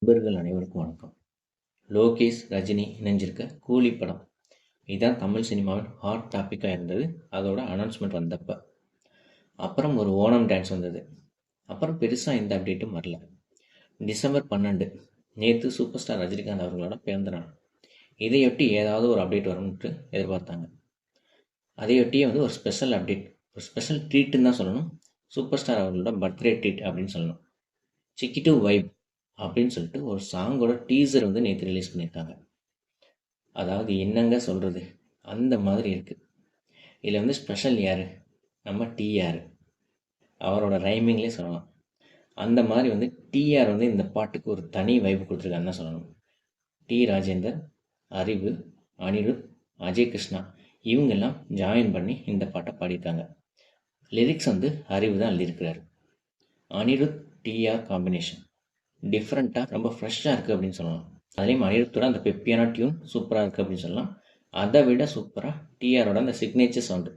நண்பர்கள் அனைவருக்கும் வணக்கம். லோகேஷ் ரஜினி இணைஞ்சிருக்க கூலி படம் இதுதான் தமிழ் சினிமாவின் ஹாட் டாப்பிக்காக இருந்தது. அதோட அனௌன்ஸ்மெண்ட் வந்தப்போ அப்புறம் ஒரு ஓணம் டான்ஸ் வந்தது. அப்புறம் பெருசாக எந்த அப்டேட்டும் வரல. டிசம்பர் 12 நேற்று சூப்பர் ஸ்டார் ரஜினிகாந்த் அவர்களோட பிறந்த நாள். இதையொட்டி ஏதாவது ஒரு அப்டேட் வரும்னு எதிர்பார்த்தாங்க. அதையொட்டியே ஒரு ஸ்பெஷல் அப்டேட், ஒரு ஸ்பெஷல் ட்ரீட்டுன்னு தான் சொல்லணும். சூப்பர் ஸ்டார் அவர்களோட பர்த்டே ட்ரீட் அப்படின்னு சொல்லணும். சிக்கிட்டு வைப் அப்படின்னு சொல்லிட்டு ஒரு சாங்கோட டீசர் நேற்று ரிலீஸ் பண்ணியிருக்காங்க. அதாவது என்னங்க சொல்கிறது, அந்த மாதிரி இருக்குது. இதில் ஸ்பெஷல் யார், நம்ம டிஆர் அவரோட ரைமிங்லேயே சொல்லலாம். அந்த மாதிரி டிஆர் இந்த பாட்டுக்கு ஒரு தனி வைப்பு கொடுத்துருக்காருன்னு தான் சொல்லணும். டி ராஜேந்தர், அறிவு, அனிருத், அஜய் கிருஷ்ணா இவங்கெல்லாம் ஜாயின் பண்ணி இந்த பாட்டை பாடியிருக்காங்க. லிரிக்ஸ் அறிவு தான் எழுதியிருக்கிறாரு. அனிருத் டிஆர் காம்பினேஷன் டிஃப்ரெண்ட்டாக ரொம்ப ஃப்ரெஷ்ஷாக இருக்குது அப்படின்னு சொல்லலாம். அதுலேயும் அனிருத்தோட அந்த பெப்பியான டியூன் சூப்பராக இருக்குது அப்படின்னு சொல்லலாம். அதை விட சூப்பராக டிஆரோட அந்த சிக்னேச்சர் சவுண்டு,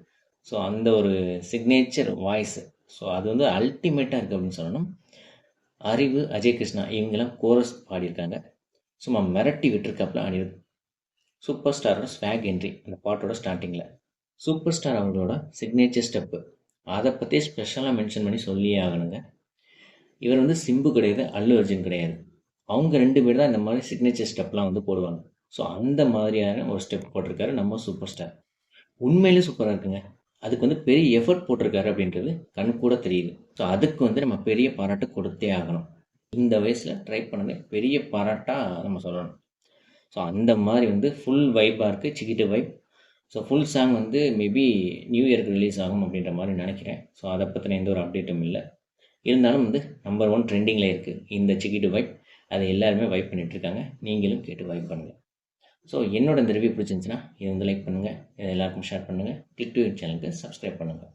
ஸோ அந்த ஒரு சிக்னேச்சர் வாய்ஸு, ஸோ அது அல்டிமேட்டாக இருக்குது அப்படின்னு சொல்லணும். அறிவு, அஜய் கிருஷ்ணா இவங்கெல்லாம் கோரஸ் பாடியிருக்காங்க. சும்மா மிரட்டி விட்டுருக்காப்புல அனிருத். சூப்பர் ஸ்டாரோட ஸ்வாக் என்ட்ரி அந்த பாட்டோட ஸ்டார்டிங்கில். சூப்பர் ஸ்டார் அவங்களோட சிக்னேச்சர் ஸ்டெப்பு, அதை பற்றி ஸ்பெஷலாக மென்ஷன் பண்ணி சொல்லியே ஆகணுங்க. இவர் சிம்பு கிடையாது, அல்லு அர்ஜுன் கிடையாது. அவங்க 2 பேர் தான் இந்த மாதிரி சிக்னேச்சர் ஸ்டெப்லாம் போடுவாங்க. ஸோ அந்த மாதிரியான ஒரு ஸ்டெப் போட்டிருக்காரு நம்ம சூப்பர் ஸ்டார். உண்மையிலே சூப்பராக இருக்குங்க. அதுக்கு பெரிய எஃபர்ட் போட்டிருக்காரு அப்படின்றது கண்ணு கூட தெரியுது. ஸோ அதுக்கு நம்ம பெரிய பாராட்டு கொடுத்தே ஆகணும். இந்த வயசில் ட்ரை பண்ணது பெரிய பாராட்டாக நம்ம சொல்லணும். ஸோ அந்த மாதிரி ஃபுல் வைப்பாக இருக்குது, சிக்கிட்டு vibe. So full song maybe new இயருக்கு ரிலீஸ் ஆகும் அப்படின்ற மாதிரி நினைக்கிறேன். ஸோ அதை பற்றின எந்த ஒரு அப்டேட்டும் இல்லை. இருந்தாலும் நம்பர் 1 ட்ரெண்டிங்கில் இருக்குது இந்த சிக்கிட்டு வைப். அதை எல்லாருமே வைப் பண்ணிகிட்ருக்காங்க. நீங்களும் கேட்டு வைப் பண்ணுங்கள். ஸோ என்னோட இந்த ரிவ்யூ பிடிச்சிருந்துச்சுன்னா இது லைக் பண்ணுங்கள், இதை எல்லாருக்கும் ஷேர் பண்ணுங்கள். கிளிக் டு சேனலுக்கு சப்ஸ்கிரைப் பண்ணுங்கள்.